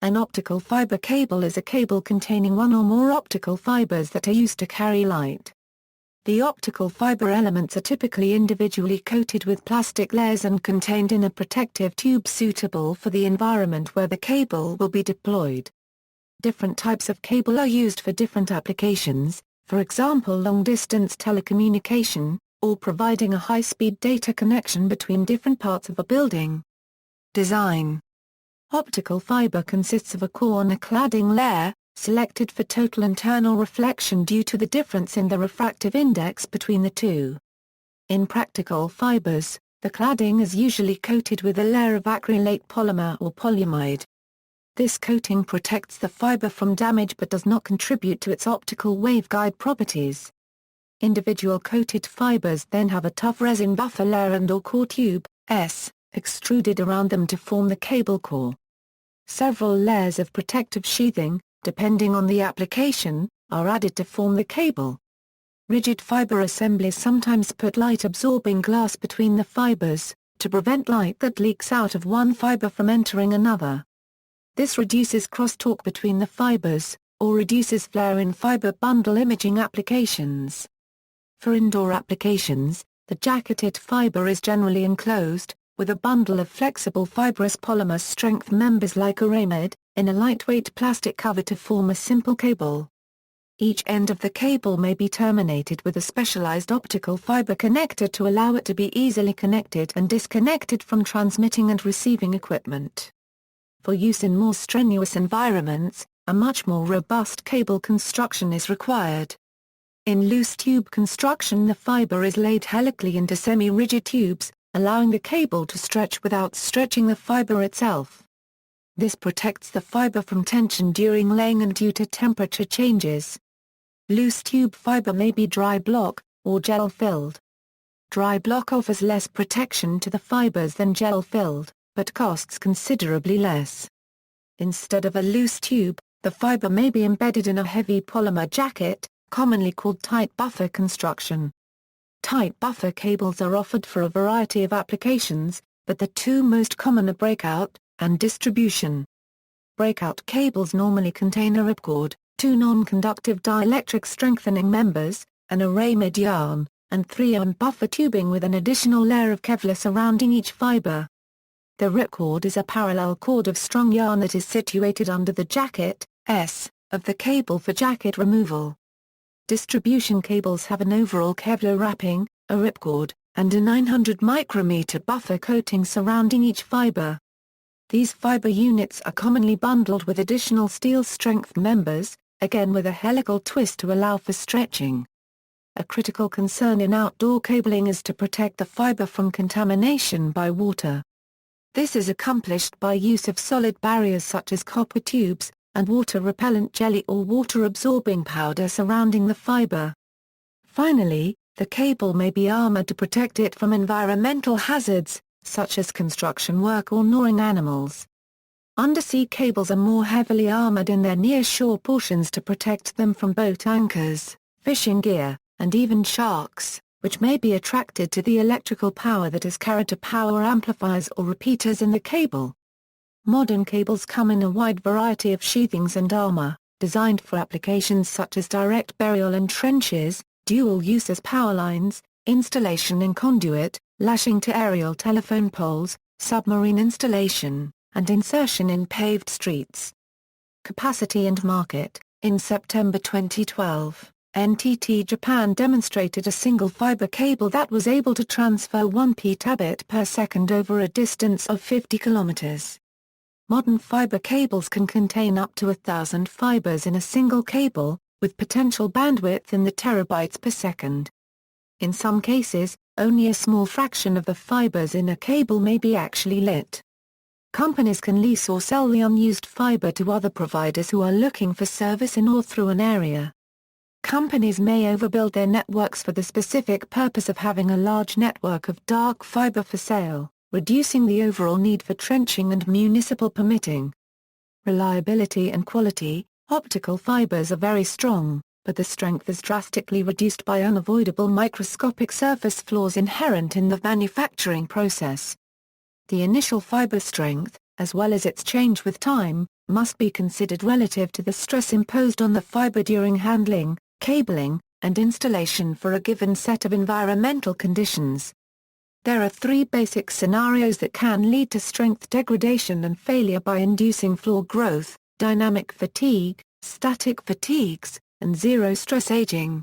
An optical fiber cable is a cable containing one or more optical fibers that are used to carry light. The optical fiber elements are typically individually coated with plastic layers and contained in a protective tube suitable for the environment where the cable will be deployed. Different types of cable are used for different applications, for example long-distance telecommunication, or providing a high-speed data connection between different parts of a building. Design. Optical fiber consists of a core and a cladding layer, selected for total internal reflection due to the difference in the refractive index between the two. In practical fibers, the cladding is usually coated with a layer of acrylate polymer or polyamide. This coating protects the fiber from damage but does not contribute to its optical waveguide properties. Individual coated fibers then have a tough resin buffer layer and/or core tube, extruded around them to form the cable core. Several layers of protective sheathing, depending on the application, are added to form the cable. Rigid fiber assemblies sometimes put light-absorbing glass between the fibers, to prevent light that leaks out of one fiber from entering another. This reduces crosstalk between the fibers, or reduces flare in fiber bundle imaging applications. For indoor applications, the jacketed fiber is generally enclosed, with a bundle of flexible fibrous polymer strength members like aramid, in a lightweight plastic cover to form a simple cable. Each end of the cable may be terminated with a specialized optical fiber connector to allow it to be easily connected and disconnected from transmitting and receiving equipment. For use in more strenuous environments, a much more robust cable construction is required. In loose tube construction, the fiber is laid helically into semi-rigid tubes, allowing the cable to stretch without stretching the fiber itself. This protects the fiber from tension during laying and due to temperature changes. Loose tube fiber may be dry block, or gel-filled. Dry block offers less protection to the fibers than gel-filled, but costs considerably less. Instead of a loose tube, the fiber may be embedded in a heavy polymer jacket, commonly called tight buffer construction. Tight buffer cables are offered for a variety of applications, but the two most common are breakout and distribution. Breakout cables normally contain a ripcord, two non-conductive dielectric strengthening members, an aramid yarn, and 3M buffer tubing with an additional layer of Kevlar surrounding each fiber. The ripcord is a parallel cord of strong yarn that is situated under the jacket of the cable for jacket removal. Distribution cables have an overall Kevlar wrapping, a ripcord, and a 900 micrometer buffer coating surrounding each fiber. These fiber units are commonly bundled with additional steel strength members, again with a helical twist to allow for stretching. A critical concern in outdoor cabling is to protect the fiber from contamination by water. This is accomplished by use of solid barriers such as copper tubes, and water-repellent jelly or water-absorbing powder surrounding the fiber. Finally, the cable may be armored to protect it from environmental hazards, such as construction work or gnawing animals. Undersea cables are more heavily armored in their near-shore portions to protect them from boat anchors, fishing gear, and even sharks, which may be attracted to the electrical power that is carried to power amplifiers or repeaters in the cable. Modern cables come in a wide variety of sheathings and armor, designed for applications such as direct burial in trenches, dual use as power lines, installation in conduit, lashing to aerial telephone poles, submarine installation, and insertion in paved streets. Capacity and market. In September 2012, NTT Japan demonstrated a single fiber cable that was able to transfer 1 petabit per second over a distance of 50 kilometers. Modern fiber cables can contain up to 1,000 fibers in a single cable, with potential bandwidth in the terabytes per second. In some cases, only a small fraction of the fibers in a cable may be actually lit. Companies can lease or sell the unused fiber to other providers who are looking for service in or through an area. Companies may overbuild their networks for the specific purpose of having a large network of dark fiber for sale, reducing the overall need for trenching and municipal permitting. Reliability and quality. Optical fibers are very strong, but the strength is drastically reduced by unavoidable microscopic surface flaws inherent in the manufacturing process. The initial fiber strength, as well as its change with time, must be considered relative to the stress imposed on the fiber during handling, cabling, and installation for a given set of environmental conditions. There are three basic scenarios that can lead to strength degradation and failure by inducing flaw growth: dynamic fatigue, static fatigues, and zero-stress aging.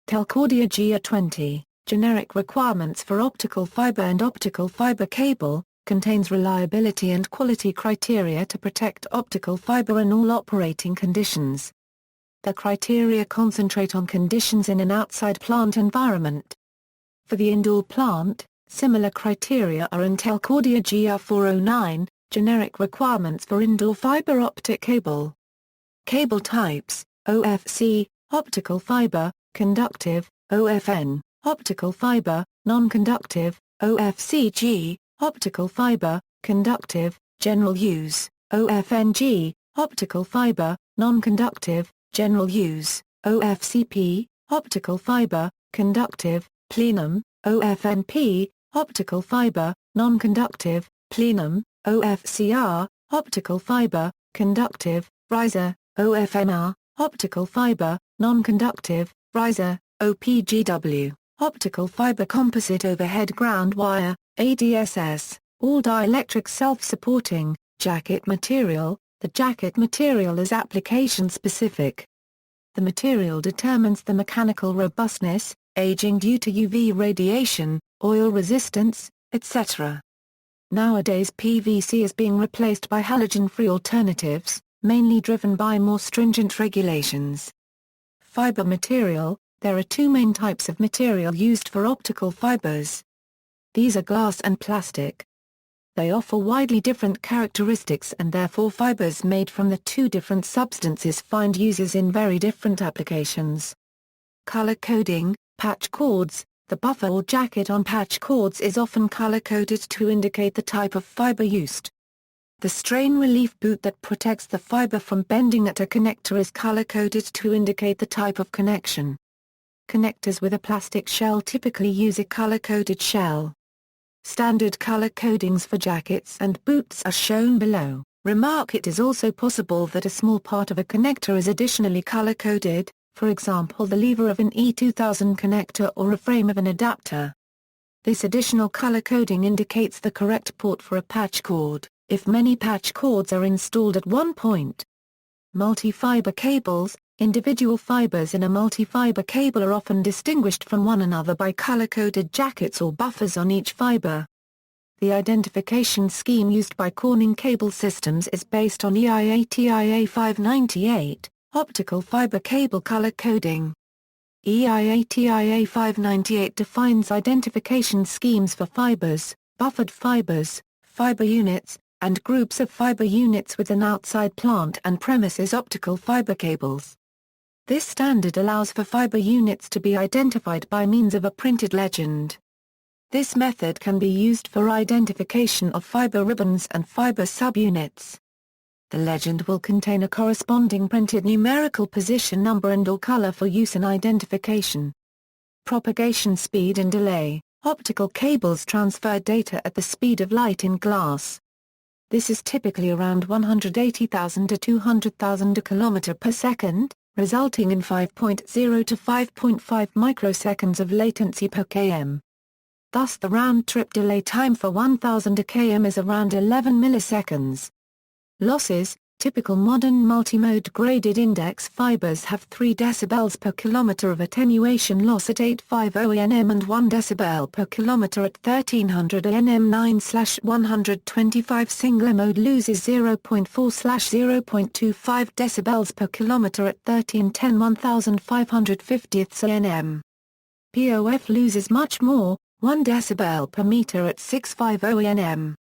Telcordia GA20, Generic Requirements for Optical Fiber and Optical Fiber Cable, contains reliability and quality criteria to protect optical fiber in all operating conditions. The criteria concentrate on conditions in an outside plant environment. For the indoor plant, similar criteria are in Telcordia GR409, Generic Requirements for Indoor Fiber Optic Cable. Cable types: OFC, optical fiber, conductive, OFN, optical fiber, non-conductive, OFCG, optical fiber, conductive, general use, OFNG, optical fiber, non-conductive, general use, OFCP, optical fiber, conductive, plenum, OFNP, optical fiber, non-conductive, plenum, OFCR, optical fiber, conductive, riser, OFNR, optical fiber, non-conductive, riser, OPGW, optical fiber composite overhead ground wire, ADSS, all dielectric self-supporting, jacket material. The jacket material is application-specific. The material determines the mechanical robustness, aging due to UV radiation, oil resistance, etc. Nowadays PVC is being replaced by halogen-free alternatives, mainly driven by more stringent regulations. Fiber material: there are two main types of material used for optical fibers. These are glass and plastic. They offer widely different characteristics and therefore fibers made from the two different substances find uses in very different applications. Color coding: patch cords. The buffer or jacket on patch cords is often color-coded to indicate the type of fiber used. The strain relief boot that protects the fiber from bending at a connector is color-coded to indicate the type of connection. Connectors with a plastic shell typically use a color-coded shell. Standard color codings for jackets and boots are shown below. Remark: it is also possible that a small part of a connector is additionally color-coded, for example the lever of an E2000 connector or a frame of an adapter. This additional color coding indicates the correct port for a patch cord, if many patch cords are installed at one point. Multi-fiber cables: individual fibers in a multi-fiber cable are often distinguished from one another by color-coded jackets or buffers on each fiber. The identification scheme used by Corning Cable Systems is based on EIA-TIA 598, optical fiber cable color coding. EIA-TIA 598 defines identification schemes for fibers, buffered fibers, fiber units, and groups of fiber units within outside plant and premises optical fiber cables. This standard allows for fiber units to be identified by means of a printed legend. This method can be used for identification of fiber ribbons and fiber subunits. The legend will contain a corresponding printed numerical position number and/or color for use in identification. Propagation speed and delay: optical cables transfer data at the speed of light in glass. This is typically around 180,000 to 200,000 km per second, resulting in 5.0 to 5.5 microseconds of latency per km. Thus the round-trip delay time for 1000 km is around 11 milliseconds. Losses: typical modern multimode graded index fibers have 3 dB per kilometer of attenuation loss at 850 nm and 1 dB per kilometer at 1300 nm. 9/125 single mode loses 0.4/0.25 dB per kilometer at 1310 1550 nm. POF loses much more, 1 dB per meter at 650 nm.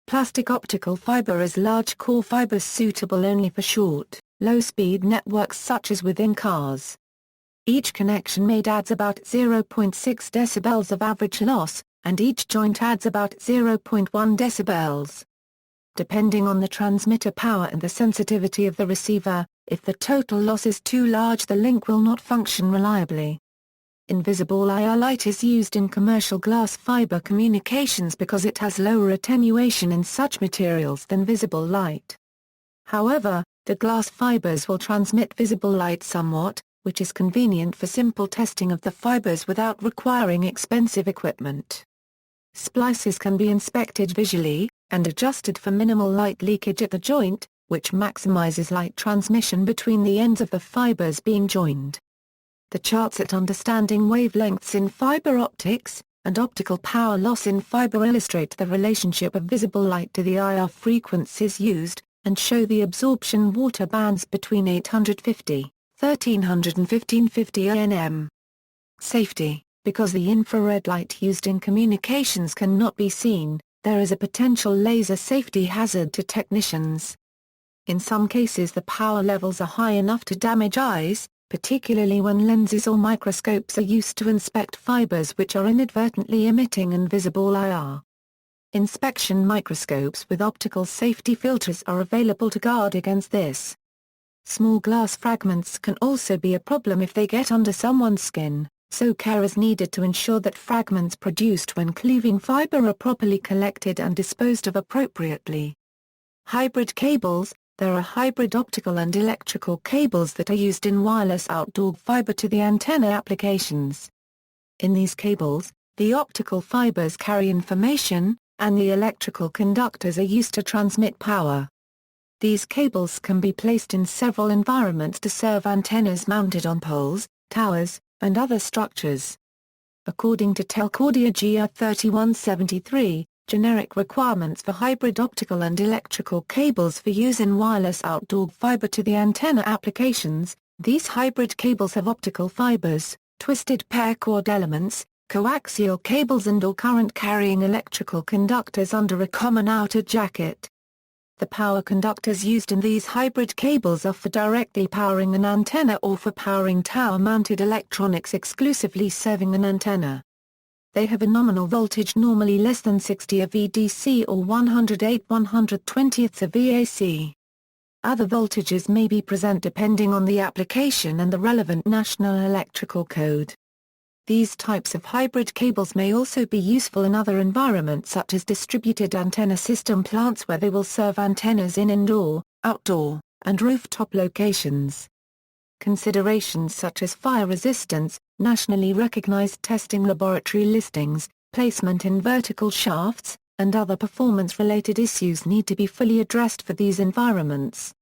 Plastic optical fiber is large core fibers suitable only for short, low-speed networks such as within cars. Each connection made adds about 0.6 dB of average loss, and each joint adds about 0.1 dB. Depending on the transmitter power and the sensitivity of the receiver, if the total loss is too large the link will not function reliably. Invisible IR light is used in commercial glass fiber communications because it has lower attenuation in such materials than visible light. However, the glass fibers will transmit visible light somewhat, which is convenient for simple testing of the fibers without requiring expensive equipment. Splices can be inspected visually, and adjusted for minimal light leakage at the joint, which maximizes light transmission between the ends of the fibers being joined. The charts at understanding wavelengths in fiber optics, and optical power loss in fiber illustrate the relationship of visible light to the IR frequencies used, and show the absorption water bands between 850, 1300 and 1550 nm. Safety. Because the infrared light used in communications cannot be seen, there is a potential laser safety hazard to technicians. In some cases the power levels are high enough to damage eyes, particularly when lenses or microscopes are used to inspect fibers which are inadvertently emitting invisible IR. Inspection microscopes with optical safety filters are available to guard against this. Small glass fragments can also be a problem if they get under someone's skin, so care is needed to ensure that fragments produced when cleaving fiber are properly collected and disposed of appropriately. Hybrid cables. There are hybrid optical and electrical cables that are used in wireless outdoor fiber to the antenna applications. In these cables, the optical fibers carry information, and the electrical conductors are used to transmit power. These cables can be placed in several environments to serve antennas mounted on poles, towers, and other structures. According to Telcordia GR 3173, generic requirements for hybrid optical and electrical cables for use in wireless outdoor fiber to the antenna applications, these hybrid cables have optical fibers, twisted pair cord elements, coaxial cables and/or current-carrying electrical conductors under a common outer jacket. The power conductors used in these hybrid cables are for directly powering an antenna or for powering tower-mounted electronics exclusively serving an antenna. They have a nominal voltage normally less than 60 of VDC or 108/120th of VAC. Other voltages may be present depending on the application and the relevant national electrical code. These types of hybrid cables may also be useful in other environments such as distributed antenna system plants where they will serve antennas in indoor, outdoor, and rooftop locations. Considerations such as fire resistance, nationally recognized testing laboratory listings, placement in vertical shafts, and other performance-related issues need to be fully addressed for these environments.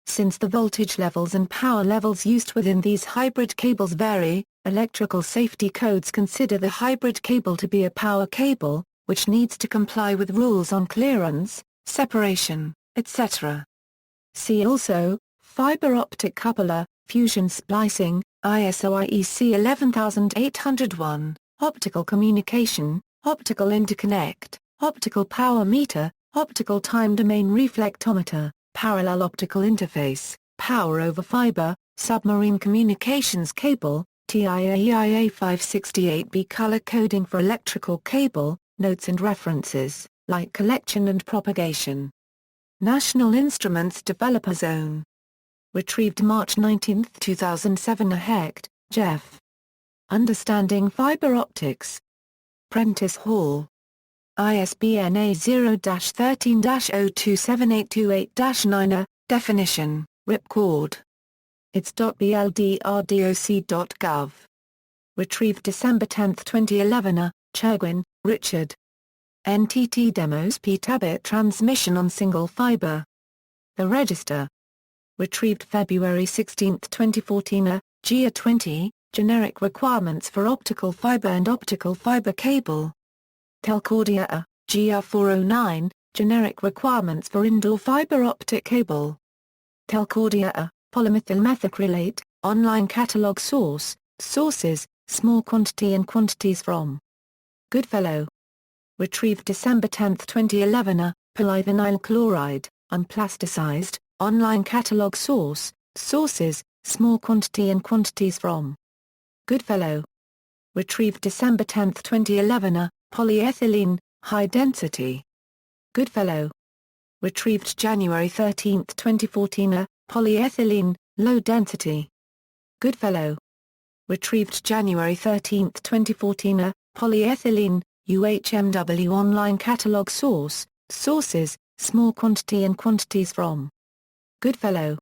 Since the voltage levels and power levels used within these hybrid cables vary, electrical safety codes consider the hybrid cable to be a power cable, which needs to comply with rules on clearance, separation, etc. See also, fiber optic coupler, fusion splicing, ISO IEC 11801, optical communication, optical interconnect, optical power meter, optical time domain reflectometer, parallel optical interface, power over fiber, submarine communications cable, TIA-EIA 568B color coding for electrical cable, notes and references, light collection and propagation. National Instruments Developer Zone. Retrieved March 19, 2007. Hecht, Jeff. Understanding Fiber Optics. Prentice Hall. ISBN A0-13-027828-9. Definition, ripcord. its.bldrdoc.gov. Retrieved December 10, 2011. Chergwin, Richard. NTT Demos P-Tabit Transmission on Single Fiber. The Register. Retrieved February 16, 2014. GIA 20, Generic Requirements for Optical Fiber and Optical Fiber Cable. Telcordia GIA 409, Generic Requirements for Indoor Fiber Optic Cable. Telcordia Polymethyl methacrylate, Online Catalog Source, Sources, Small Quantity and Quantities from. Goodfellow. Retrieved December 10, 2011. Polyvinyl chloride, Unplasticized, Online Catalog Source, Sources, Small Quantity and Quantities from. Goodfellow. Retrieved December 10, 2011. Polyethylene, High Density. Goodfellow. Retrieved January 13, 2014. Polyethylene, Low Density. Goodfellow. Retrieved January 13, 2014. Polyethylene, UHMW Online Catalog Source, Sources, Small Quantity and Quantities from. Goodfellow.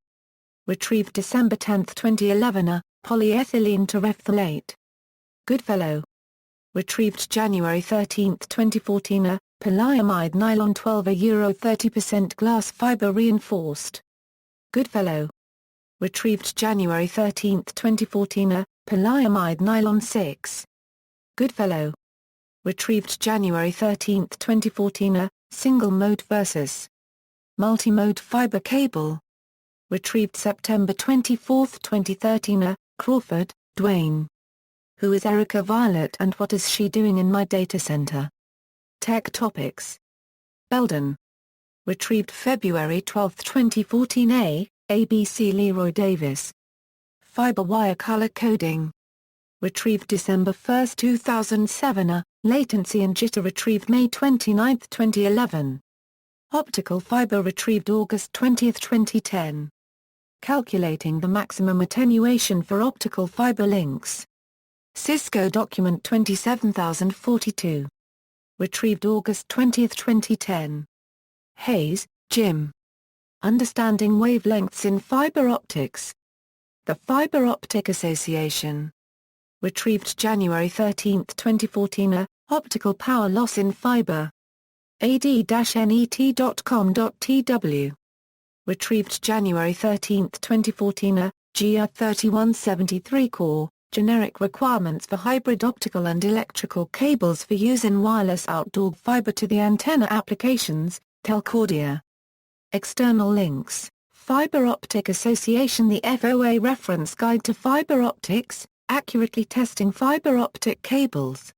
Retrieved December 10, 2011. A polyethylene terephthalate. Goodfellow. Retrieved January 13, 2014. A polyamide nylon 12 euro 30% glass fiber reinforced. Goodfellow. Retrieved January 13, 2014. A polyamide nylon 6. Goodfellow. Retrieved January 13, 2014. A single mode versus multi-mode fiber cable. Retrieved September 24, 2013. A Crawford, Dwayne. Who is Erica Violet and what is she doing in my data center? Tech Topics. Belden. Retrieved February 12, 2014. ABC Leroy Davis. Fiber wire color coding. Retrieved December 1, 2007. A latency and jitter retrieved May 29, 2011. Optical fiber retrieved August 20, 2010. Calculating the maximum attenuation for optical fiber links. Cisco document 27042. Retrieved August 20, 2010. Hayes, Jim. Understanding wavelengths in fiber optics. The Fiber Optic Association. Retrieved January 13, 2014. A optical power loss in fiber. ad-net.com.tw. Retrieved January 13, 2014. A GR3173 core, generic requirements for hybrid optical and electrical cables for use in wireless outdoor fiber to the antenna applications, Telcordia. External links, Fiber Optic Association. The FOA Reference Guide to Fiber Optics, accurately testing fiber optic cables.